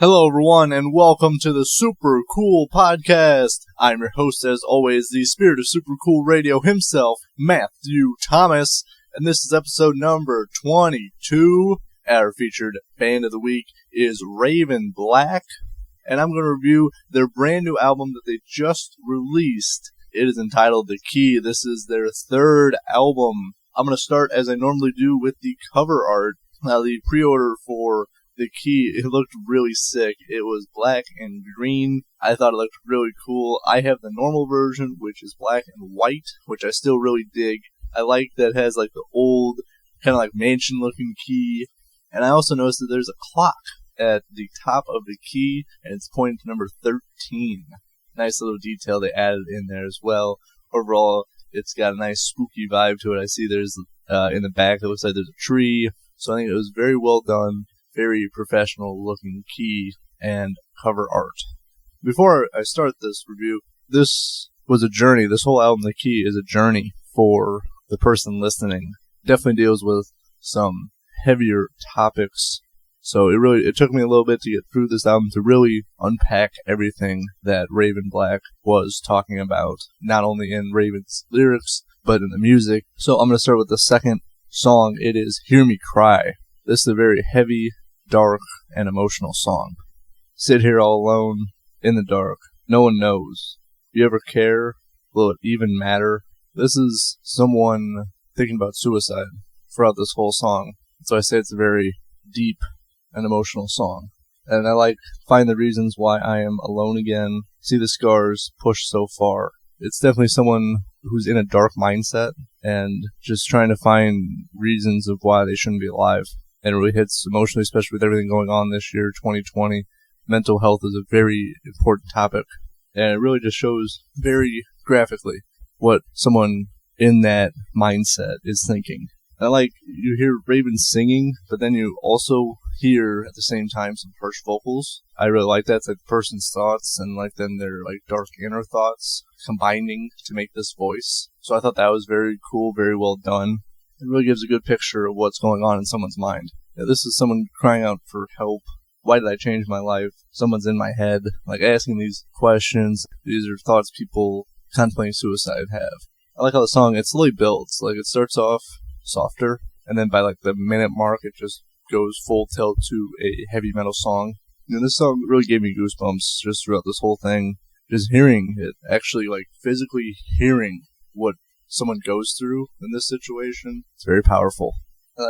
Hello, everyone, and welcome to the Super Cool Podcast. I'm your host, as always, the spirit of Super Cool Radio himself, Matthew Thomas, and this is episode number 22. Our featured band of the week is Raven Black, and I'm going to review their brand new album that they just released. It is entitled The Key. This is their third album. I'm going to start, as I normally do, with the cover art. Now, the pre-order for The Key, it looked really sick. It was black and green. I thought it looked really cool. I have the normal version, which is black and white, which I still really dig. I like that it has like the old, kind of like mansion-looking key. And I also noticed that there's a clock at the top of the key, and it's pointing to number 13. Nice little detail they added in there as well. Overall, it's got a nice spooky vibe to it. I see there's, in the back, it looks like there's a tree. So I think it was very well done. Very professional looking key and cover art. Before I start this review, this was a journey. This whole album, The Key, is a journey for the person listening. Definitely deals with some heavier topics. So it took me a little bit to get through this album to really unpack everything that Raven Black was talking about, not only in Raven's lyrics, but in the music. So I'm going to start with the second song. It is Hear Me Cry. This is a very heavy, dark, and emotional song. Sit here all alone, in the dark. No one knows. Do you ever care? Will it even matter? This is someone thinking about suicide throughout this whole song. So I say it's a very deep and emotional song. And I find the reasons why I am alone again. See the scars pushed so far. It's definitely someone who's in a dark mindset and just trying to find reasons of why they shouldn't be alive. And it really hits emotionally, especially with everything going on this year, 2020. Mental health is a very important topic. And it really just shows very graphically what someone in that mindset is thinking. And you hear Raven singing, but then you also hear at the same time some harsh vocals. I really like that. It's like the person's thoughts and then their dark inner thoughts combining to make this voice. So I thought that was very cool, very well done. It really gives a good picture of what's going on in someone's mind. Yeah, this is someone crying out for help. Why did I change my life? Someone's in my head, asking these questions. These are thoughts people contemplating suicide have. I like how the song, it slowly builds. It starts off softer, and then by the minute mark, it just goes full tilt to a heavy metal song. This song really gave me goosebumps just throughout this whole thing. Just hearing it, actually physically hearing what someone goes through in this situation, it's very powerful.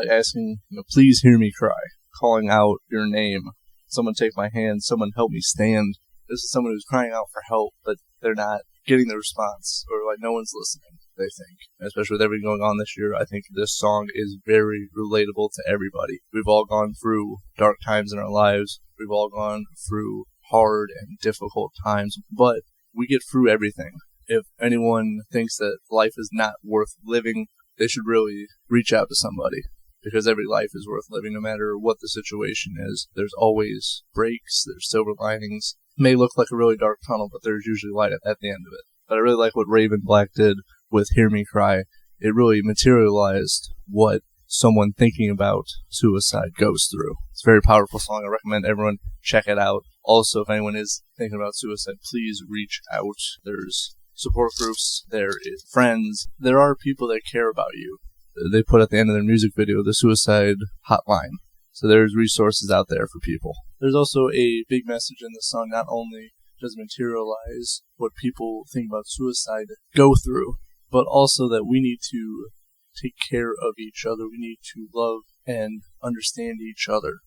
Asking, please hear me cry, calling out your name, someone take my hand, someone help me stand. This is someone who's crying out for help, but they're not getting the response, or no one's listening, they think. Especially with everything going on this year, I think this song is very relatable to everybody. We've all gone through dark times in our lives. We've all gone through hard and difficult times, but we get through everything. If anyone thinks that life is not worth living, they should really reach out to somebody, because every life is worth living no matter what the situation is. There's always breaks, there's silver linings. It may look like a really dark tunnel, but there's usually light at the end of it. But I really like what Raven Black did with Hear Me Cry. It really materialized what someone thinking about suicide goes through. It's a very powerful song. I recommend everyone check it out. Also, if anyone is thinking about suicide, please reach out. There's support groups, there is friends, there are people that care about you. They put at the end of their music video the suicide hotline. So there's resources out there for people. There's also a big message in the song. Not only does it materialize what people think about suicide go through, but also that we need to take care of each other. We need to love and understand each other.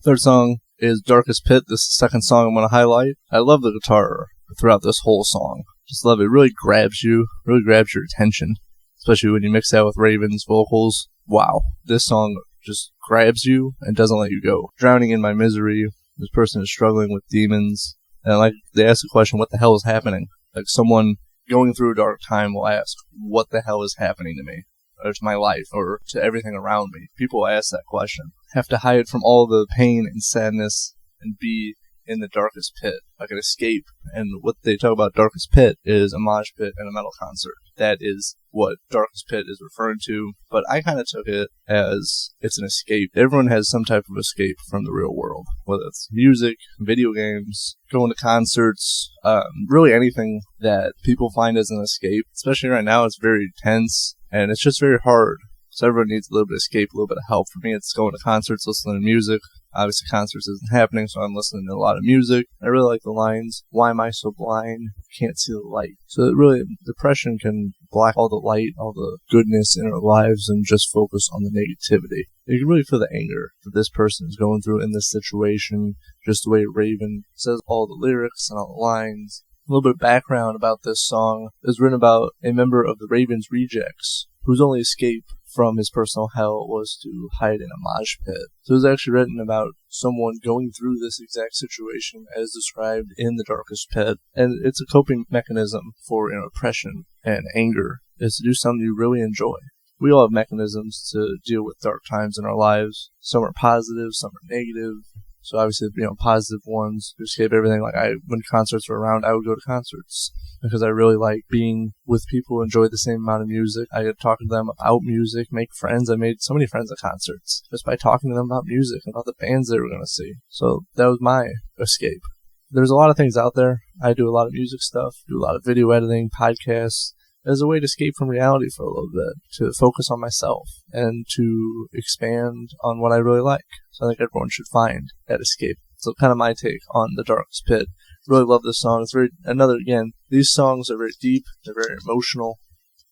Third song is Darkest Pit. This is the second song I'm going to highlight. I love the guitar throughout this whole song. Just love it. It really grabs you, really grabs your attention, especially when you mix that with Raven's vocals. Wow, this song just grabs you and doesn't let you go. Drowning in my misery. This person is struggling with demons, and they ask the question, what the hell is happening? Someone going through a dark time will ask, what the hell is happening to me, or to my life, or to everything around me? People ask that question. Have to hide from all the pain and sadness and be in the darkest pit, like an escape. And what they talk about darkest pit is a mosh pit and a metal concert. That is what darkest pit is referring to, but I kind of took it as it's an escape. Everyone has some type of escape from the real world, whether it's music, video games, going to concerts, really anything that people find as an escape. Especially right now, it's very tense, and it's just very hard. So everyone needs a little bit of escape, a little bit of help. For me, it's going to concerts, listening to music. Obviously, concerts isn't happening, so I'm listening to a lot of music. I really like the lines, "Why am I so blind? Can't see the light." So really, depression can block all the light, all the goodness in our lives, and just focus on the negativity. You can really feel the anger that this person is going through in this situation, just the way Raven says all the lyrics and all the lines. A little bit of background about this song is written about a member of the Ravens Rejects, whose only escape from his personal hell was to hide in a mosh pit. So it was actually written about someone going through this exact situation as described in the darkest pit. And it's a coping mechanism for oppression and anger, is to do something you really enjoy. We all have mechanisms to deal with dark times in our lives. Some are positive, some are negative. So obviously, positive ones to escape everything. Like when concerts were around, I would go to concerts because I really like being with people who enjoy the same amount of music. I could talk to them about music, make friends. I made so many friends at concerts just by talking to them about music and about the bands they were going to see. So that was my escape. There's a lot of things out there. I do a lot of music stuff, do a lot of video editing, podcasts, as a way to escape from reality for a little bit, to focus on myself, and to expand on what I really like. So I think everyone should find that escape. So kind of my take on The Darkest Pit. Really love this song. It's these songs are very deep, they're very emotional.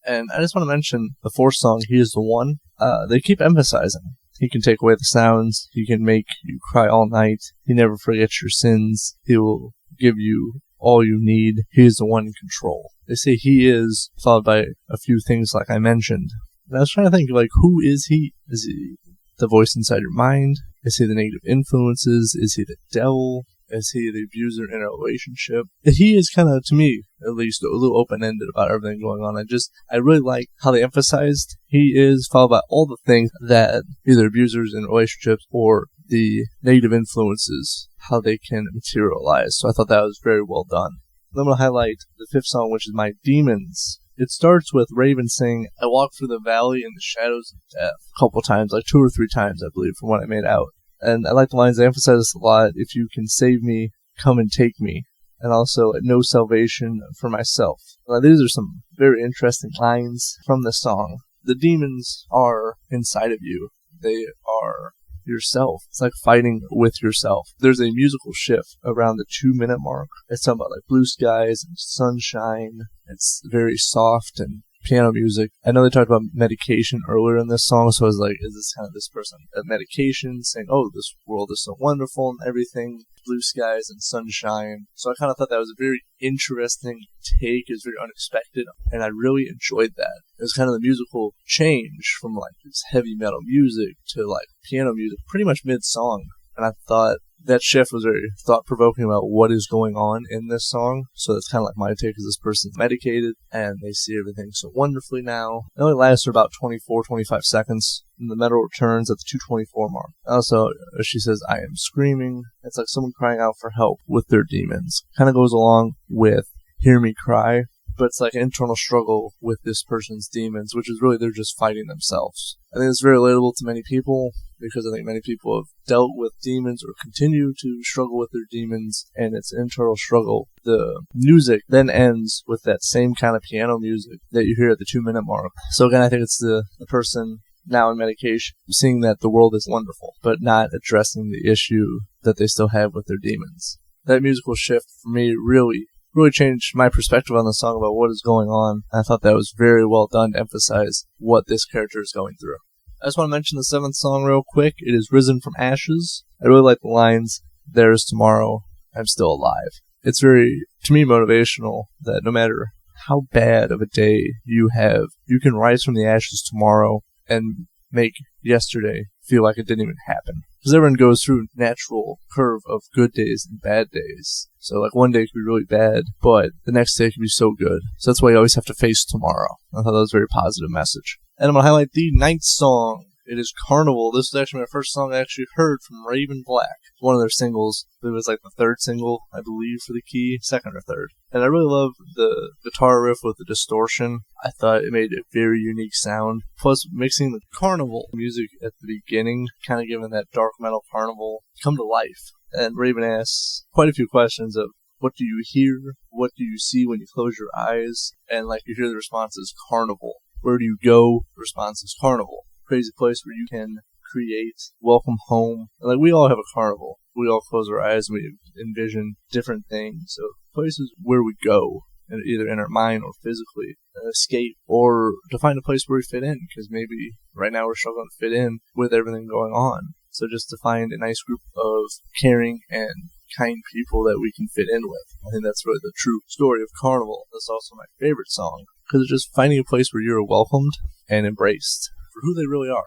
And I just want to mention the fourth song, He Is the One. They keep emphasizing. He can take away the sounds. He can make you cry all night. He never forgets your sins. He will give you all you need. He is the one in control. They say he is, followed by a few things like I mentioned. And I was trying to think, who is he? Is he the voice inside your mind? Is he the negative influences? Is he the devil? Is he the abuser in a relationship? He is kind of, to me, at least, a little open-ended about everything going on. I really like how they emphasized he is, followed by all the things that either abusers in relationships or the negative influences, how they can materialize. So I thought that was very well done. I'm going to highlight the fifth song, which is My Demons. It starts with Raven saying, "I walk through the valley in the shadows of death," a couple times, 2 or 3 times, I believe, from what I made out. And I like the lines. They emphasize this a lot. "If you can save me, come and take me." And also, "No salvation for myself." These are some very interesting lines from the song. The demons are inside of you. They are yourself. It's like fighting with yourself. There's a musical shift around the 2-minute mark. It's talking about blue skies and sunshine. It's very soft and piano music. I know they talked about medication earlier in this song, so I was like, is this kind of this person at medication saying, oh, this world is so wonderful and everything, blue skies and sunshine. So I kind of thought that was a very interesting take. It was very unexpected, and I really enjoyed that. It was kind of the musical change from this heavy metal music to piano music pretty much mid-song, and I thought that shift was very thought-provoking about what is going on in this song. So that's kind of my take, is this person's medicated and they see everything so wonderfully now. It only lasts for about 24-25 seconds, and the metal returns at the 2:24 mark. Also, she says, "I am screaming." It's like someone crying out for help with their demons. Kind of goes along with "Hear Me Cry," but it's like an internal struggle with this person's demons, which is really they're just fighting themselves. I think it's very relatable to many people, because I think many people have dealt with demons or continue to struggle with their demons, and it's an internal struggle. The music then ends with that same kind of piano music that you hear at the 2-minute mark. So again, I think it's the person now in medication seeing that the world is wonderful, but not addressing the issue that they still have with their demons. That musical shift for me really changed my perspective on the song about what is going on. I thought that was very well done to emphasize what this character is going through. I just want to mention the 7th song real quick. It is Risen from Ashes. I really like the lines, "There is tomorrow, I'm still alive." It's very, to me, motivational that no matter how bad of a day you have, you can rise from the ashes tomorrow and make yesterday feel like it didn't even happen. Because everyone goes through a natural curve of good days and bad days. So one day could be really bad, but the next day could be so good. So that's why you always have to face tomorrow. I thought that was a very positive message. And I'm going to highlight the 9th song. It is Carnival. This was actually my first song I actually heard from Raven Black. One of their singles. It was like the third single, I believe, for the key. Second or third. And I really love the guitar riff with the distortion. I thought it made a very unique sound. Plus, mixing the carnival music at the beginning, kind of giving that dark metal carnival come to life. And Raven asks quite a few questions of, what do you hear? What do you see when you close your eyes? And like you hear the response is carnival. Where do you go? The response is carnival. Crazy place where you can create, welcome home. Like we all have a carnival. We all close our eyes and we envision different things. So places where we go, either in our mind or physically, escape, or to find a place where we fit in, because maybe right now we're struggling to fit in with everything going on. So just to find a nice group of caring and kind people that we can fit in with. I think that's really the true story of Carnival. That's also my favorite song, because it's just finding a place where you're welcomed and embraced for who they really are.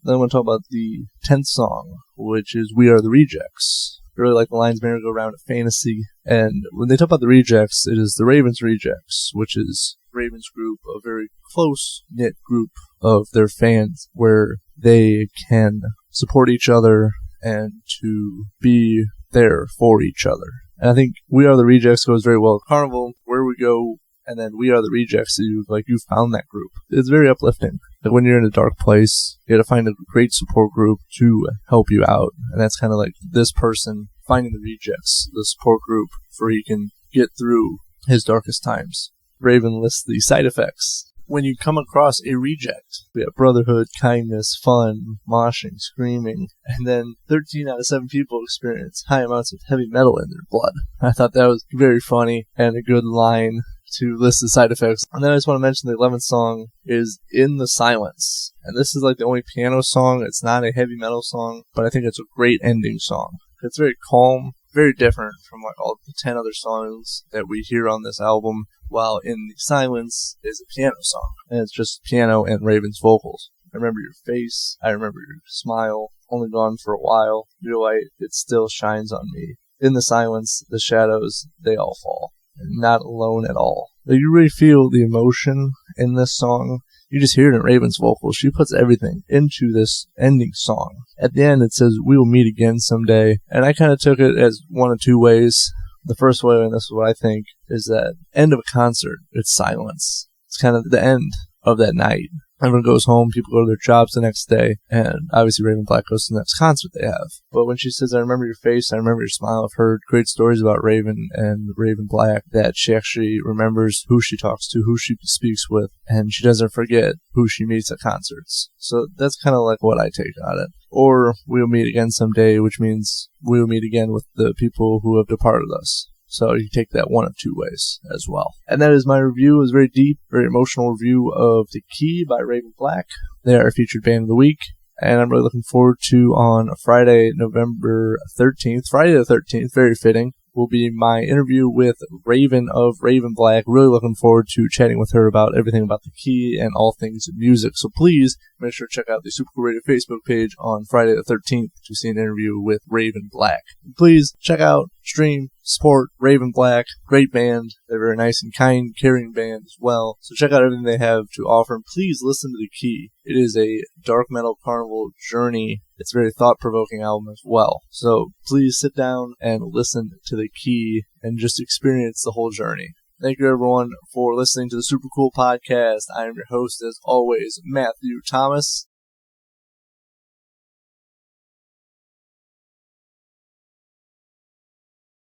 Then I want to talk about the 10th song, which is We Are the Rejects. I really like the lines merry-go-round of fantasy. And when they talk about the Rejects, it is the Ravens Rejects, which is Ravens group, a very close-knit group of their fans where they can support each other and to be there for each other. And I think We Are the Rejects goes very well with Carnival, where we go, and then We Are the Rejects, you found that group. It's very uplifting. Like when you're in a dark place, you gotta find a great support group to help you out. And that's kind of like this person finding the Rejects, the support group, for he can get through his darkest times. Raven lists the side effects when you come across a reject. We have brotherhood, kindness, fun, moshing, screaming, and then 13 out of 7 people experience high amounts of heavy metal in their blood. I thought that was very funny and a good line to list the side effects. And then I just want to mention the 11th song is In the Silence. And this is like the only piano song. It's not a heavy metal song, but I think it's a great ending song. It's very calm, very different from like all the 10 other songs that we hear on this album, while In the Silence is a piano song. And it's just piano and Raven's vocals. I remember your face, I remember your smile, only gone for a while. Your light, it still shines on me. In the silence, the shadows, they all fall. Not alone at all. Like, you really feel the emotion in this song. You just hear it in Raven's vocals. She puts everything into this ending song. At the end, it says, we will meet again someday. And I kind of took it as one of two ways. The first way, and this is what I think, is that end of a concert, it's silence. It's kind of the end of that night. Everyone goes home, people go to their jobs the next day, and obviously Raven Black goes to the next concert they have. But when she says, I remember your face, I remember your smile, I've heard great stories about Raven and Raven Black, that she actually remembers who she talks to, who she speaks with, and she doesn't forget who she meets at concerts. So that's kind of like what I take on it. Or we'll meet again someday, which means we'll meet again with the people who have departed us. So you take that one of two ways as well. And that is my review. It was a very deep, very emotional review of The Key by Raven Black. They are a featured band of the week. And I'm really looking forward to on Friday, November 13th. Friday the 13th, very fitting, will be my interview with Raven of Raven Black. Really looking forward to chatting with her about everything about The Key and all things music. So please make sure to check out the Super Cool Radio Facebook page on Friday the 13th to see an interview with Raven Black. Please check out, stream, support Raven Black. Great band. They're very nice and kind, caring band as well. So check out everything they have to offer. And please listen to The Key. It is a dark metal carnival journey. It's a very thought-provoking album as well. So please sit down and listen to The Key and just experience the whole journey. Thank you, everyone, for listening to the Super Cool Podcast. I am your host, as always, Matthew Thomas.